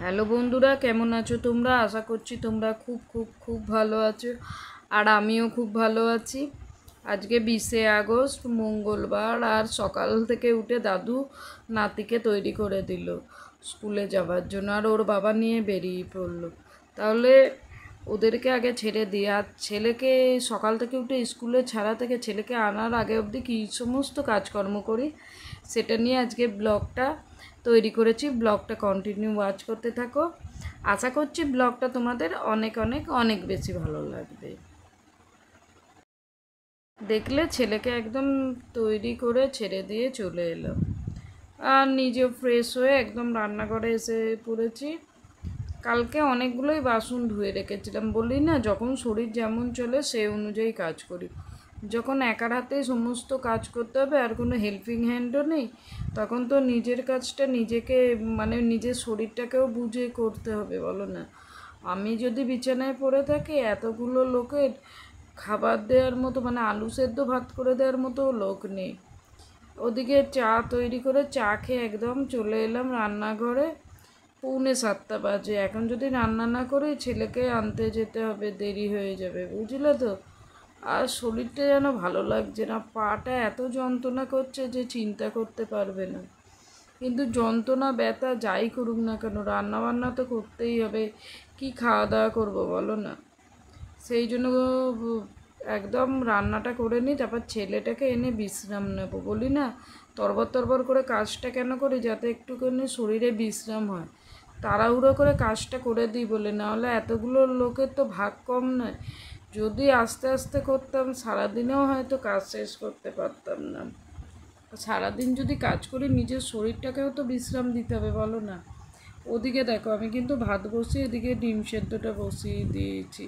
Hello বন্ধুরা, কেমন আছো তোমরা? আশা করছি তোমরা খুব খুব খুব ভালো আছো, আর আমিও খুব ভালো আছি। আজকে 20শে আগস্ট মঙ্গলবার, আর সকাল থেকে উঠে দাদু নাতিকে তৈরি করে দিল স্কুলে যাওয়ার জন্য, আর ওর বাবা নিয়ে বেরিয়ে পড়লো। তাহলে ওদেরকে আগে ছেড়ে দিই, আর ছেলেকে সকাল থেকে উঠে স্কুলে ছাড়া থেকে ছেলেকে আনার আগে অবধি কী সমস্ত কাজকর্ম করি সেটা নিয়ে আজকে ব্লগটা তৈরি করেছি। ব্লগটা কন্টিনিউ ওয়াচ করতে থাকো। আশা করছি ব্লগটা তোমাদের অনেক অনেক অনেক বেশি ভালো লাগবে। দেখলে ছেলেকে একদম তৈরি করে ছেড়ে দিয়ে চলে এলাম, আর নিজেও ফ্রেশ হয়ে একদম রান্নাঘরে এসে পড়েছি। কালকে অনেকগুলোই বাসন ধুয়ে রেখেছিলাম। বলি না, যখন শরীর যেমন চলে সেই অনুযায়ী কাজ করি। যখন একার হাতে সমস্ত কাজ করতে হবে আর কোনো হেল্পিং হ্যান্ডও নেই, তখন তো নিজের কাজটা নিজেকে নিজের শরীরটাকেও বুঝে করতে হবে, বলো না? আমি যদি বিছানায় পড়ে থাকি, এতগুলো লোকের খাবার দেওয়ার মতো আলু সেদ্ধ ভাত করে দেওয়ার মতো লোক নেই। ওদিকে চা তৈরি করে চা খেয়ে একদম চলে এলাম রান্নাঘরে। 6:45 বাজে। এখন যদি রান্না না করি ছেলেকে আনতে যেতে হবে, দেরি হয়ে যাবে, বুঝলে তো? আর শরীরটা যেন ভালো লাগছে না, পাটা এত যন্ত্রণা করছে যে চিন্তা করতে পারবে না। কিন্তু যন্ত্রণা ব্যথা যাই করুক না কেন, রান্নাবান্না তো করতেই হবে। কি খাওয়া দাওয়া করবো বলো না? সেই জন্য একদম রান্নাটা করে নিই, তারপর ছেলেটাকে এনে বিশ্রাম নেবো। বলি না, তরবর তরবর করে কাজটা কেন করি? যাতে একটুখানি শরীরে বিশ্রাম হয়। তাড়াহুড়ো করে কাজটা করে দিই বলে, নাহলে এতগুলো লোকের তো ভাগ কম নয়। যদি আস্তে আস্তে করতাম সারাদিনেও হয়তো কাজ শেষ করতে পারতাম না। সারাদিন যদি কাজ করি নিজের শরীরটাকেও তো বিশ্রাম দিতে হবে, বলো না? ওদিকে দেখো, আমি কিন্তু ভাত বসিয়ে এদিকে ডিম সেদ্ধটা বসিয়ে দিয়েছি।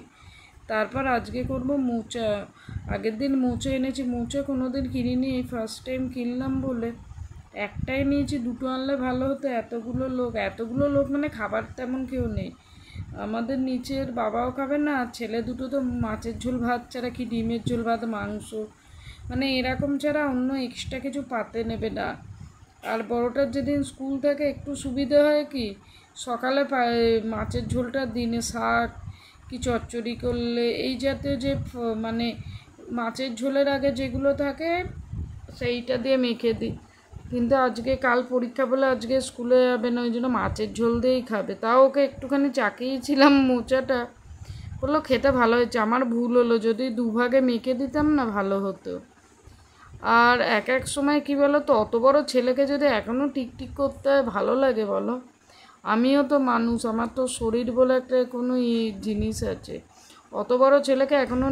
তারপর আজকে করব মোচা। আগের দিন মোচা এনেছি, মোচা কোনো দিন কিনিনি, এই ফার্স্ট টাইম কিনলাম বলে একটাই নিয়েছি। দুটো আনলে ভালো হতো। এতগুলো লোক খাবার তেমন কেউ নেই। আমাদের নিচের বাবাও খাবে না, আর ছেলে দুটো তো মাছের ঝোল ভাত ছাড়া, কি ডিমের ঝোল ভাত, মাংস এরকম ছাড়া অন্য এক্সট্রা কিছু পাতে নেবে না। আর বড়টার যেদিন স্কুল থাকে একটু সুবিধে হয় কি, সকালে মাছের ঝোলটা, দিনে শাক কি চচ্চড়ি করলে এই জাতীয় যে মাছের ঝোলের আগে যেগুলো থাকে সেইটা দিয়ে মেখে দিই। কিন্তু কাল পরীক্ষা বলে আজকে স্কুলে যাবে না, ওই জন্য মাছের ঝোল দিয়েই খাবে। তাও ওকে একটুখানি চাকিয়েছিলাম মোচাটা, বললো খেতে ভালো হয়েছে। আমার ভুল হলো, যদি দুভাগে মেখে দিতাম না ভালো হতো। আর এক এক সময় কি বলো তো, অত বড় ছেলেকে যদি এখনও টিকটিক করতে হয়, ভালো লাগে বলো? আমিও তো মানুষ, আমার তো শরীর বলে একটা কোনো জিনিস আছে। অত বড় ছেলেকে এখনও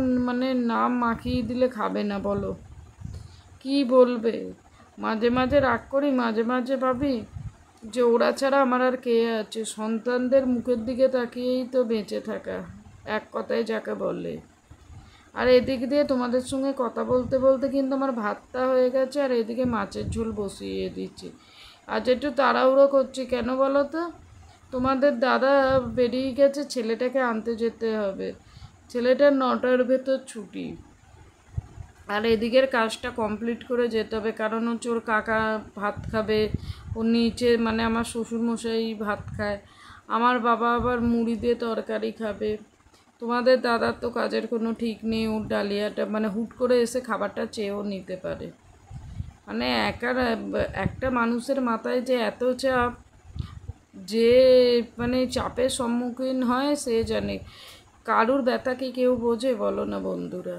নাম মাখিয়ে দিলে খাবে না, বলো? কি বলবে? মাঝে মাঝে রাগ করি, মাঝে মাঝে ভাবি যে ওরা ছাড়া আমার আর কে আছে? সন্তানদের মুখের দিকে তাকিয়েই তো বেঁচে থাকা, এক কথায় যাকে বলে। আর এদিক দিয়ে তোমাদের সঙ্গে কথা বলতে বলতে কিন্তু আমার ভাতটা হয়ে গেছে, আর এদিকে মাছের ঝোল বসিয়ে দিচ্ছি। আজ একটু তাড়াহুড়ো করছি, কেন বলো তো? তোমাদের দাদা বেরিয়ে গেছে, ছেলেটাকে আনতে যেতে হবে। ছেলেটার 9টার ভেতর ছুটি, আর এদিকের কাজটা কমপ্লিট করে যেতে হবে। কারণ হচ্ছে ওর কাকা ভাত খাবে, ওর নিচে আমার শ্বশুরমশাই ভাত খায়, আমার বাবা আবার মুড়ি দিয়ে তরকারি খাবে। তোমাদের দাদার তো কাজের কোনো ঠিক নেই, ওর ডালিয়াটা হুট করে এসে খাবারটা চেয়েও নিতে পারে। একার একটা মানুষের মাথায় যে এত চাপ, যে চাপের সম্মুখীন হয় সে জানে। কারুর ব্যথা কি কেউ বোঝে বলো না বন্ধুরা?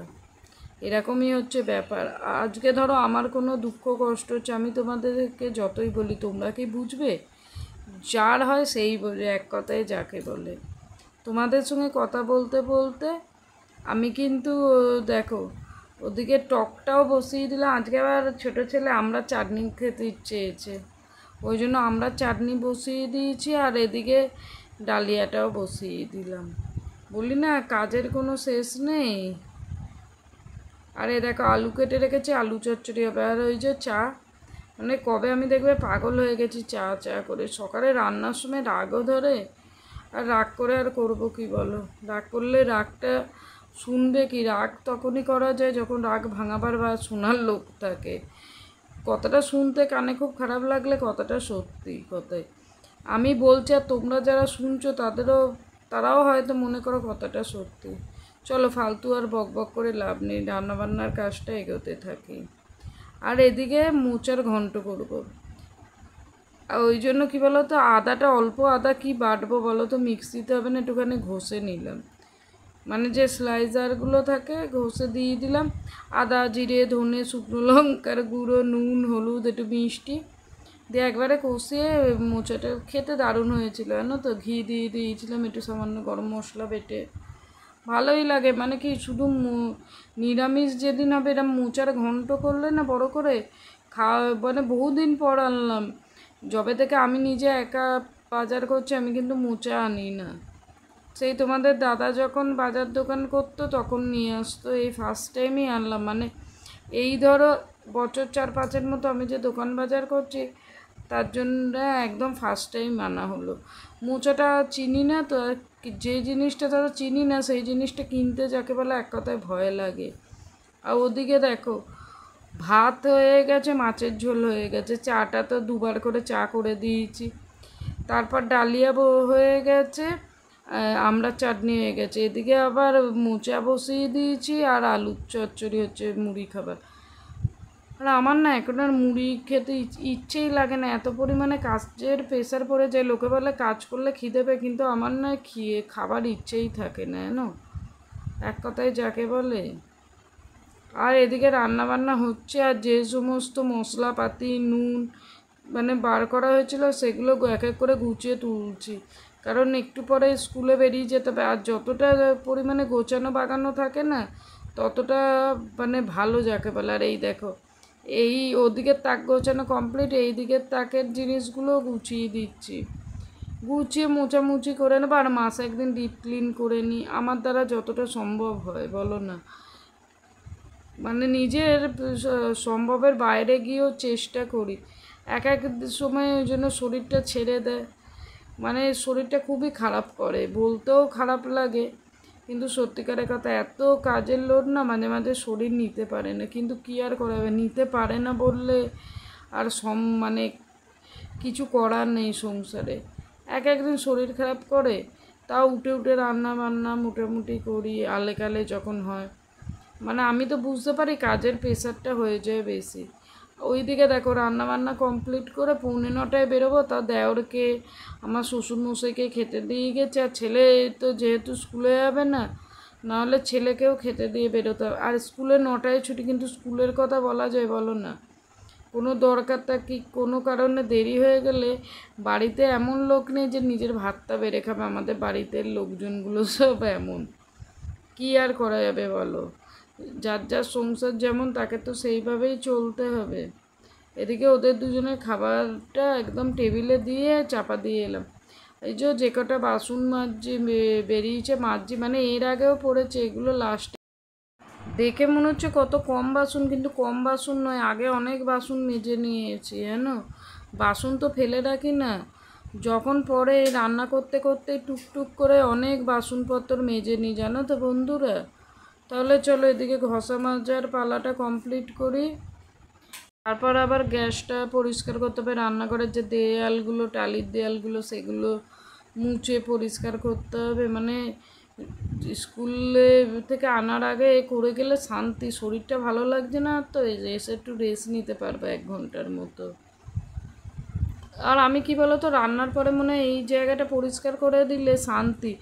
এরকমই হচ্ছে ব্যাপার। আজকে ধরো আমার কোনো দুঃখ কষ্ট হচ্ছে, আমি তোমাদেরকে যতই বলি তোমরা কি বুঝবে? যার হয় সেই বোঝে, এক কথায় যাকে বলে। তোমাদের সঙ্গে কথা বলতে বলতে আমি কিন্তু দেখো ওদিকে টকটাও বসিয়ে দিলাম। আজকে আবার ছোটো ছেলে আমরা চাটনি খেতে চেয়েছে, ওই জন্য আমরা চাটনি বসিয়ে দিয়েছি, আর এদিকে ডালিয়াটাও বসিয়ে দিলাম। বলি না, কাজের কোনো শেষ নেই। আর এ দেখো আলু কেটে রেখেছি, আলু চচ্চড়ি হবে। আর ওই যে চা, কবে আমি দেখবে পাগল হয়ে গেছি চা চা করে। সকালে রান্নার সময় রাগও ধরে, আর রাগ করে আর করবো কি বলো? রাগ করলে রাগটা শুনবে কি? রাগ তখনই করা যায় যখন রাগ ভাঙাবার বা শোনার লোক থাকে। কথাটা শুনতে কানে খুব খারাপ লাগলে কথাটা সত্যি কথাই। আমি বলছি আর তোমরা যারা শুনছো তারাও হয়তো মনে করো কথাটা সত্যি। চলো ফালতু আর বক বক করে লাভ নেই, রান্নাবান্নার কাজটা এগোতে থাকি। আর এদিকে মোচার ঘন্ট করবো। আর ওই জন্য কী বলো তো, আদাটা অল্প আদা কি বাটবো বলো তো, মিক্সিতে হবে না, একটুখানি ঘষে নিলাম, মানে যে স্লাইজারগুলো থাকে ঘষে দিয়ে দিলাম। আদা, জিরে, ধনে, শুকনো লঙ্কার গুঁড়ো, নুন, হলুদ, একটু মিষ্টি দিয়ে একবারে কষিয়ে মোচাটা খেতে দারুণ হয়েছিল জানো তো। ঘি দিয়ে দিয়েছিলাম, একটু সামান্য গরম মশলা বেটে। ভালোই লাগে, মানে কি শুধু নিরামিষ যেদিন হবে এরম মোচার ঘন্ট করলে না বড় করে মানে বহুদিন পর আনলাম। যবে থেকে আমি নিজে একা বাজার করছি আমি কিন্তু মোচা আনি না। সেই তোমাদের দাদা যখন বাজার দোকান করতো তখন নিয়ে আসতো, এই ফার্স্ট টাইমই আনলাম। মানে এই ধরো বছর 4-5-এর মতো আমি যে দোকান বাজার করছি তার জন্য একদম ফার্স্ট টাইম আনা হলো। মোচাটা চিনি না তো, যে জিনিসটা ধরো চিনি না সেই জিনিসটা কিনতে যাকে বলে এক কথায় ভয় লাগে। আর ওদিকে দেখো ভাত হয়ে গেছে, মাছের ঝোল হয়ে গেছে, চাটা তো 2বার করে চা করে দিয়েছি, তারপর ডালিয়া হয়ে গেছে, আমড়ার চাটনি হয়ে গেছে, এদিকে আবার মোচা বসিয়ে দিয়েছি আর আলুর চচ্চড়ি হচ্ছে মুড়ি খাবার। আর আমার না এখন আর মুড়ি খেতে ইচ্ছেই লাগে না, এত পরিমাণে কাজের প্রেশার পড়ে যায়। লোকে বলে কাজ করলে খিদে পায়, কিন্তু আমার না খাবার ইচ্ছেই থাকে না জানো, এক কথায় যাকে বলে। আর এদিকে রান্না বান্না হচ্ছে, আর যে সমস্ত মশলাপাতি নুন মানে বার করা হয়েছিল সেগুলো এক এক করে গুছিয়ে তুলছি, কারণ একটু পরে স্কুলে বেরিয়ে যেতে হবে। আর যতটা পরিমাণে গোছানো বাগানো থাকে না ততটা মানে ভালো যাকে বলে। আর এই দেখো এই ওদিকের তাক গোছানো কমপ্লিট, এই দিকের তাকের জিনিসগুলো গুছিয়ে দিচ্ছি, গুছিয়ে মোছামুছি করে নেবো। আর মাসে একদিন ডিপ ক্লিন করে নিই, আমার দ্বারা যতটা সম্ভব হয় বলো না, মানে নিজের সম্ভবের বাইরে গিয়েও চেষ্টা করি। এক এক সময় ওই জন্য শরীরটা ছেড়ে দেয়, মানে শরীরটা খুবই খারাপ করে, বলতেও খারাপ লাগে, কিন্তু সত্যিকারের কথা এত কাজের লোড না মাঝে মাঝে শরীর নিতে পারে না। কিন্তু কী আর করা হবে, নিতে পারে না বললে আর মানে কিছু করার নেই সংসারে। এক একদিন শরীর খারাপ করে, তাও উঠে উঠে রান্না বান্না মোটামুটি করি আলেকালে যখন হয়। মানে আমি তো বুঝতে পারি কাজের প্রেশারটা হয়ে যায় বেশি। ওইদিকে দেখো রান্নাবান্না কমপ্লিট করে 8:45 বেরোবো, তা দেওরকে আমার শ্বশুরমশাইকে খেতে দিয়ে গেছে। আর ছেলে তো যেহেতু স্কুলে যাবে না, নাহলে ছেলেকেও খেতে দিয়ে বেরোতে হবে। আর স্কুলে 9টায় ছুটি, কিন্তু স্কুলের কথা বলা যায় বলো না, কোনো দরকারটা কি কোনো কারণে দেরি হয়ে গেলে বাড়িতে এমন লোক নেই যে নিজের ভাতটা বেড়ে খাবে। আমাদের বাড়িতে লোকজনগুলো সব এমন, কী আর করা যাবে বলো, যার যার সংসার যেমন তাকে তো সেইভাবেই চলতে হবে। এদিকে ওদের দুজনের খাবারটা একদম টেবিলে দিয়ে চাপা দিয়ে এলাম। এই যে কটা বাসন বেরিয়েছে মাজছি, মানে এর আগেও পড়েছে, এগুলো লাস্টে দেখে মনে হচ্ছে কত কম বাসন, কিন্তু কম বাসন নয়, আগে অনেক বাসন মেজে নিয়েছি জানো। বাসন তো ফেলে রাখি না, যখন পরে রান্না করতে করতে টুকটুক করে অনেক বাসনপত্র মেজে নিই জানো তো বন্ধুরা। তাহলে চলো এদিকে ঘষা মাজার পালাটা কমপ্লিট করি, তারপর আবার গ্যাসটা পরিষ্কার করতে হবে, রান্নাঘরের যে দেয়ালগুলো টালির দেয়ালগুলো সেগুলো মুছে পরিষ্কার করতে হবে। মানে স্কুলে থেকে আনার আগে করে গেলে শান্তি, শরীরটা ভালো লাগছে না তো এসে একটু রেস্ট নিতে পারবে 1 ঘন্টার মতো। আর আমি কি বলো তো, রান্নার পরে মনে হয় এই জায়গাটা পরিষ্কার করে দিলে শান্তি।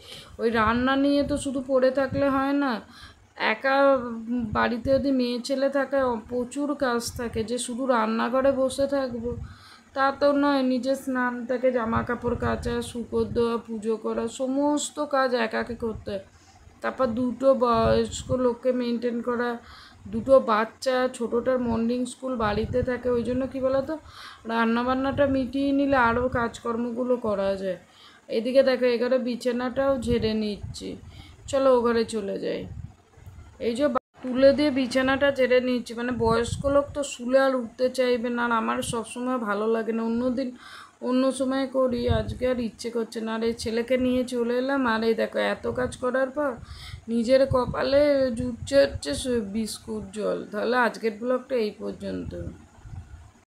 ওই রান্না নিয়ে তো শুধু পড়ে থাকলে হয় না, একা বাড়িতে যদি মেয়ে ছেলে থাকে প্রচুর কাজ থাকে, যে শুধু রান্নাঘরে বসে থাকবো তা তো নয়। নিজের স্নান থেকে জামা কাপড় কাচা, শুকোর দেওয়া, পুজো করা, সমস্ত কাজ একাকে করতে হয়। তারপর 2টো বয়স্ক লোককে মেনটেন করা, 2টো বাচ্চা, ছোটোটার মর্নিং স্কুল বাড়িতে থাকে। ওই জন্য কী বলো তো, রান্নাবান্নাটা মিটিয়ে নিলে আরও কাজকর্মগুলো করা যায়। এদিকে দেখো এঘরে বিছানাটাও ঝেড়ে নিচ্ছি, চলো ও ঘরে চলে যাই। এই যে তুলে দিয়ে বিছানাটা ঝেড়ে নিচ্ছি, মানে বয়স্ক লোক তো শুলে আর উঠতে চাইবে না, আর আমার সবসময় ভালো লাগে না। অন্যদিন অন্য সময় করি, আজকে আর ইচ্ছে করছে না। আর এই ছেলেকে নিয়ে চলে এলাম, আর এই দেখো এত কাজ করার পর নিজের কপালে জুটছে হচ্ছে বিস্কুট জল। তাহলে আজকের ব্লগটা এই পর্যন্ত।